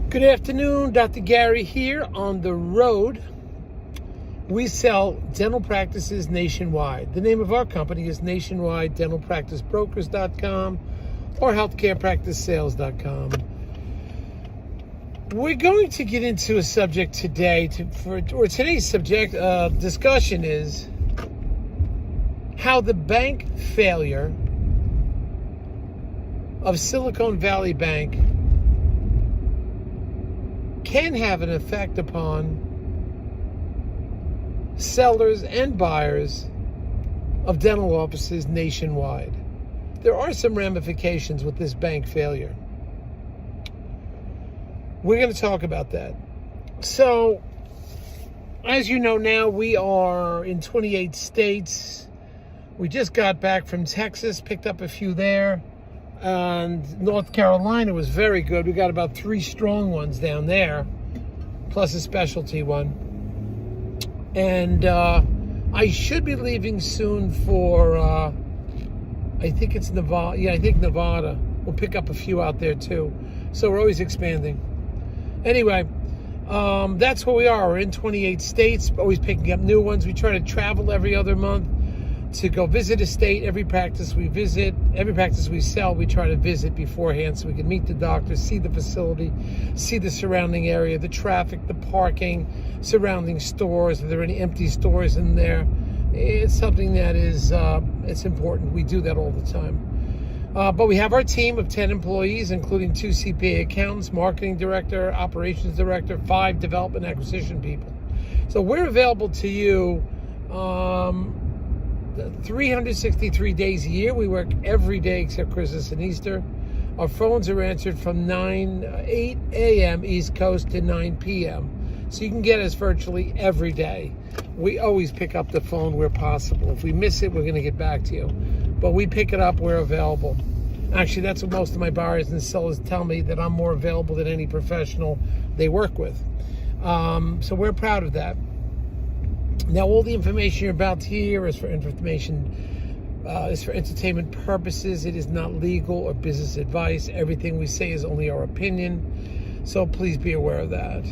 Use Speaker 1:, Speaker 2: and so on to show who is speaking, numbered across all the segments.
Speaker 1: Good afternoon, Dr. Gary here on the road. We sell dental practices nationwide. The name of our company is Nationwide Dental Practice Brokers.com or healthcarepracticesales.com. We're going to get into a subject today, today's subject discussion is how the bank failure of Silicon Valley Bank can have an effect upon sellers and buyers of dental offices nationwide. There are some ramifications with this bank failure. We're going to talk about that. So, as you know now, we are in 28 states. We just got back from Texas, picked up a few there. And North Carolina was very good. We got about 3 strong ones down there, plus a specialty one. And I should be leaving soon for, I think it's Nevada. Yeah, I think Nevada. We'll pick up a few out there too. So we're always expanding. Anyway, that's where we are. We're in 28 states, always picking up new ones. We try to travel every other month to go visit a state. Every practice we visit, every practice we sell, we try to visit beforehand so we can meet the doctor, see the facility, see the surrounding area, the traffic, the parking, surrounding stores. Are there any empty stores in there? It's something that is, it's important. We do that all the time. But we have our team of 10 employees, including 2 CPA accountants, marketing director, operations director, 5 development acquisition people. So we're available to you 363 days a year. We work every day except Christmas and Easter. Our phones are answered from 8 a.m. East Coast to 9 p.m. So you can get us virtually every day. We always pick up the phone where possible. If we miss it, we're going to get back to you. But we pick it up, we're available. Actually, that's what most of my buyers and sellers tell me, that I'm more available than any professional they work with. So we're proud of that. Now, all the information you're about to hear is for entertainment purposes. It is not legal or business advice. Everything we say is only our opinion. So please be aware of that.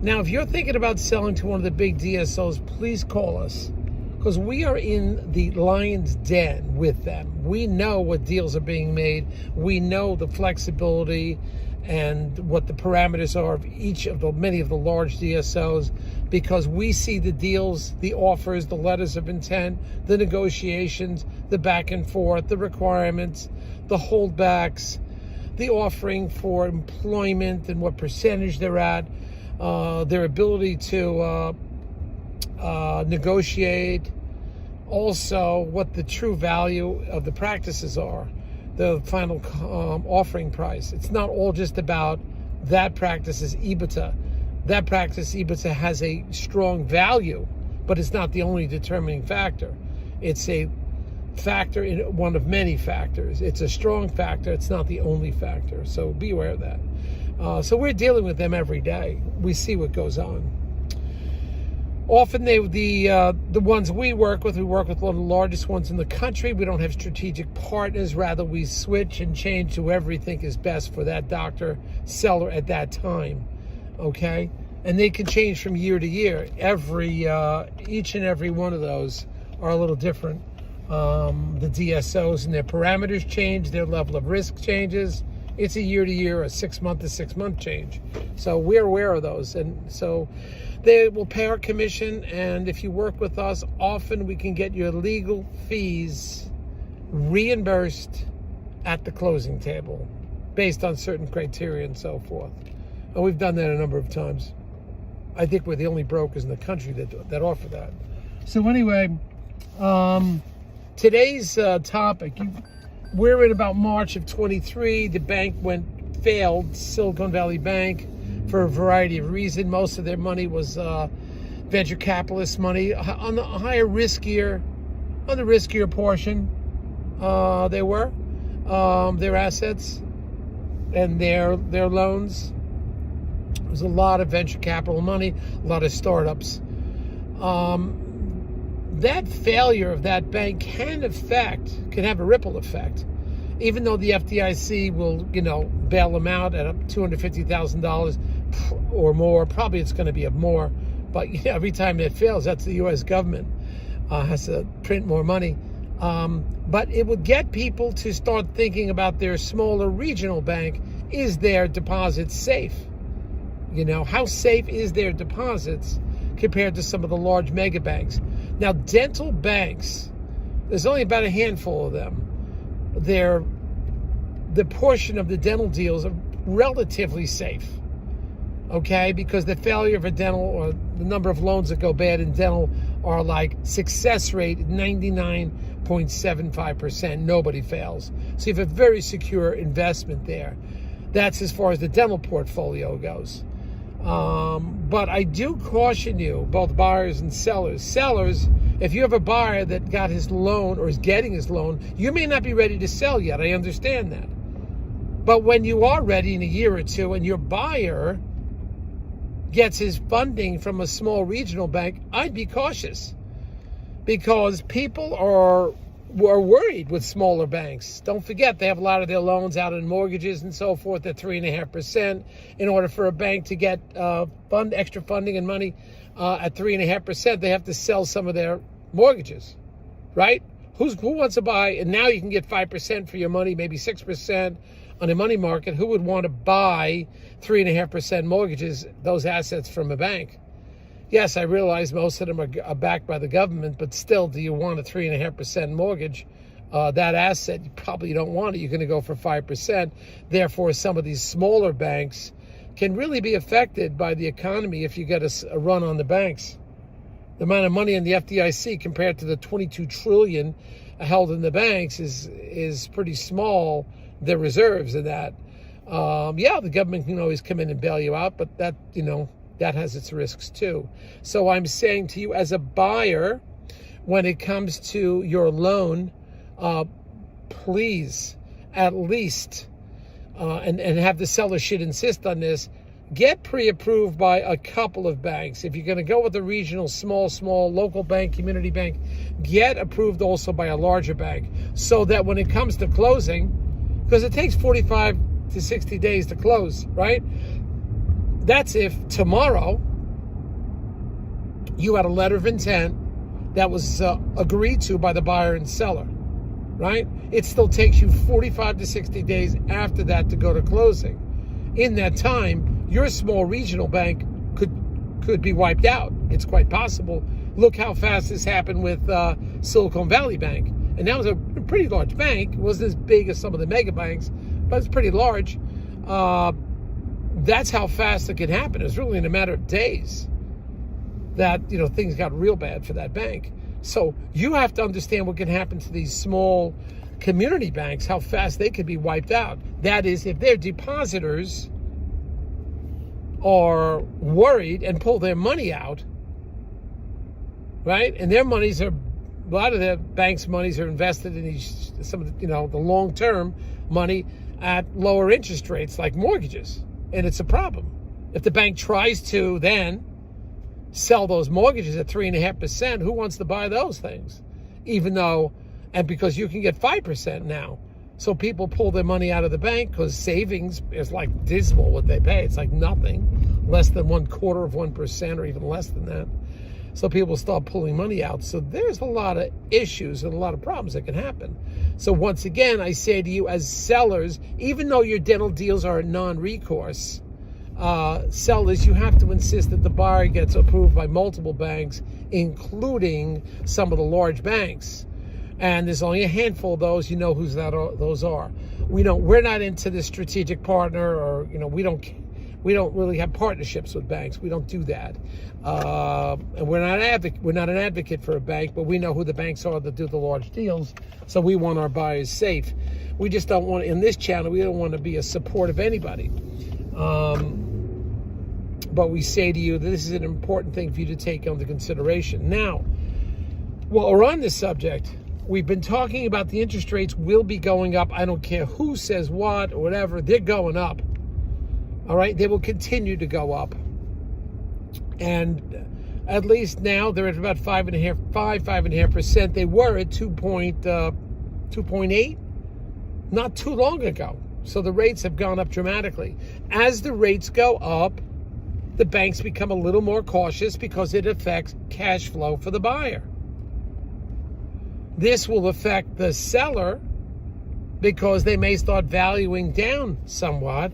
Speaker 1: Now, if you're thinking about selling to one of the big DSOs, please call us, because we are in the lion's den with them. We know what deals are being made. We know the flexibility and what the parameters are of many of the large DSOs, because we see the deals, the offers, the letters of intent, the negotiations, the back and forth, the requirements, the holdbacks, the offering for employment and what percentage they're at, their ability to negotiate, also what the true value of the practices are, the final offering price. It's not all just about that practice's EBITDA. That practice EBITDA has a strong value, but it's not the only determining factor. It's a factor in one of many factors. It's a strong factor. It's not the only factor. So be aware of that. So we're dealing with them every day. We see what goes on. Often the ones we work with one of the largest ones in the country. We don't have strategic partners. Rather, we switch and change to whoever we think is best for that doctor, seller at that time. Okay? And they can change from year to year. Each and every one of those are a little different. The DSOs and their parameters change. Their level of risk changes. It's a year to year, a 6-month to 6-month change. So we're aware of those. And so they will pay our commission, and if you work with us, often we can get your legal fees reimbursed at the closing table based on certain criteria and so forth. And we've done that a number of times. I think we're the only brokers in the country that offer that. So anyway, today's topic, we're in about March of 23. The bank failed, Silicon Valley Bank, for a variety of reasons. Most of their money was venture capitalist money. On the riskier portion, they were their assets and their loans. There was a lot of venture capital money, a lot of startups. That failure of that bank can have a ripple effect even though the FDIC will, bail them out at $250,000 or more. Probably it's going to be more, but every time it fails, that's the U.S. government has to print more money. But it would get people to start thinking about their smaller regional bank. Is their deposits safe? How safe is their deposits compared to some of the large mega banks? Now, dental banks, there's only about a handful of them. The portion of the dental deals are relatively safe, okay? Because the failure of a dental, or the number of loans that go bad in dental, are like success rate 99.75%. Nobody fails. So you have a very secure investment there. That's as far as the dental portfolio goes. But I do caution you, both buyers and sellers. Sellers, if you have a buyer that got his loan or is getting his loan, you may not be ready to sell yet. I understand that. But when you are ready in a year or two and your buyer gets his funding from a small regional bank, I'd be cautious, because people are worried with smaller banks. Don't forget, they have a lot of their loans out in mortgages and so forth at 3.5%. In order for a bank to get extra funding and money at 3.5%, they have to sell some of their mortgages, right? Who wants to buy? And now you can get 5% for your money, maybe 6% on a money market. Who would want to buy 3.5% mortgages, those assets from a bank? Yes, I realize most of them are backed by the government, but still, do you want a 3.5% mortgage? That asset, you probably don't want it. You're going to go for 5%. Therefore, some of these smaller banks can really be affected by the economy if you get a run on the banks. The amount of money in the FDIC compared to the $22 trillion held in the banks is pretty small, the reserves of that. The government can always come in and bail you out, but that has its risks too. So I'm saying to you, as a buyer, when it comes to your loan, please, at least, and have the seller should insist on this, get pre-approved by a couple of banks. If you're going to go with a regional, small local bank, community bank, get approved also by a larger bank, so that when it comes to closing, because it takes 45 to 60 days to close, right? That's if tomorrow you had a letter of intent that was agreed to by the buyer and seller, right? It still takes you 45 to 60 days after that to go to closing. In that time, your small regional bank could be wiped out. It's quite possible. Look how fast this happened with Silicon Valley Bank. And that was a pretty large bank. It wasn't as big as some of the mega banks, but it's pretty large. That's how fast it can happen. It was really in a matter of days that, things got real bad for that bank. So you have to understand what can happen to these small community banks, how fast they could be wiped out. That is, if their depositors are worried and pull their money out, right? And their monies are, a lot of the banks' monies are invested in some of the, the long-term money at lower interest rates like mortgages. And it's a problem. If the bank tries to then sell those mortgages at 3.5%, who wants to buy those things? And because you can get 5% now. So people pull their money out of the bank because savings is like dismal what they pay. It's like nothing, less than 1/4% or even less than that. So people start pulling money out. So there's a lot of issues and a lot of problems that can happen. So once again, I say to you as sellers, even though your dental deals are non-recourse, sellers, you have to insist that the buyer gets approved by multiple banks, including some of the large banks. And there's only a handful of those. You know who's those are. We're not into this strategic partner, or we don't really have partnerships with banks. We don't do that. And we're not an advocate for a bank, but we know who the banks are that do the large deals. So we want our buyers safe. We just don't want, in this channel, we don't want to be a support of anybody. But we say to you that this is an important thing for you to take into consideration. Now, while we're on this subject, we've been talking about the interest rates will be going up. I don't care who says what or whatever. They're going up. All right? They will continue to go up. And at least now they're at about 5.5%. They were at 2.8 not too long ago. So the rates have gone up dramatically. As the rates go up, the banks become a little more cautious because it affects cash flow for the buyer. This will affect the seller because they may start valuing down somewhat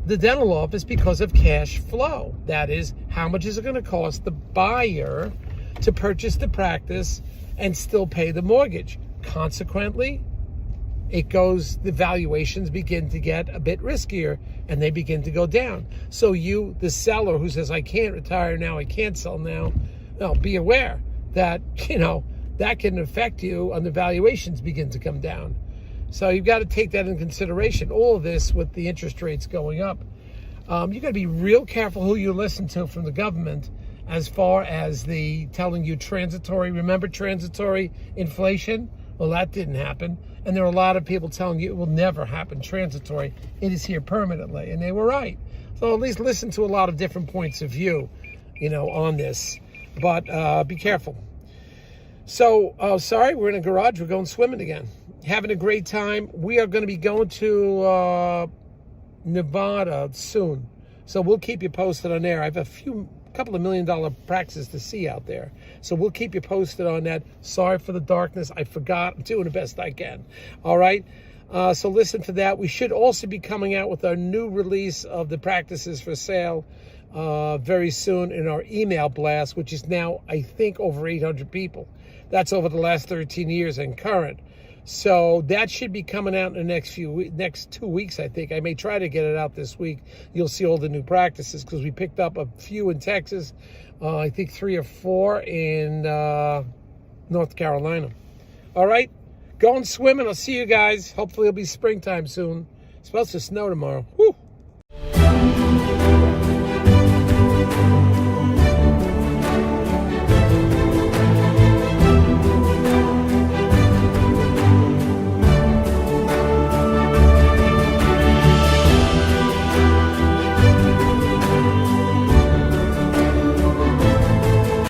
Speaker 1: the dental office because of cash flow. That is, how much is it going to cost the buyer to purchase the practice and still pay the mortgage? Consequently, the valuations begin to get a bit riskier and they begin to go down. So you, the seller who says, I can't retire now, I can't sell now, well, be aware that, that can affect you and the valuations begin to come down. So you've got to take that in consideration. All of this with the interest rates going up. You got to be real careful who you listen to from the government as far as the telling you transitory. Remember transitory inflation? Well, that didn't happen. And there are a lot of people telling you it will never happen transitory. It is here permanently. And they were right. So at least listen to a lot of different points of view, on this. But be careful. So, sorry, we're in a garage. We're going swimming again. Having a great time. We are going to be going to Nevada soon. So we'll keep you posted on there. I have a couple of $1 million practices to see out there. So we'll keep you posted on that. Sorry for the darkness. I forgot. I'm doing the best I can. All right. So listen to that. We should also be coming out with our new release of the practices for sale very soon in our email blast, which is now, I think, over 800 people. That's over the last 13 years and current. So that should be coming out in the next 2 weeks, I think. I may try to get it out this week. You'll see all the new practices because we picked up a few in Texas. I think 3 or 4 in North Carolina. All right, going swimming. I'll see you guys. Hopefully it'll be springtime soon. It's supposed to snow tomorrow. Whew.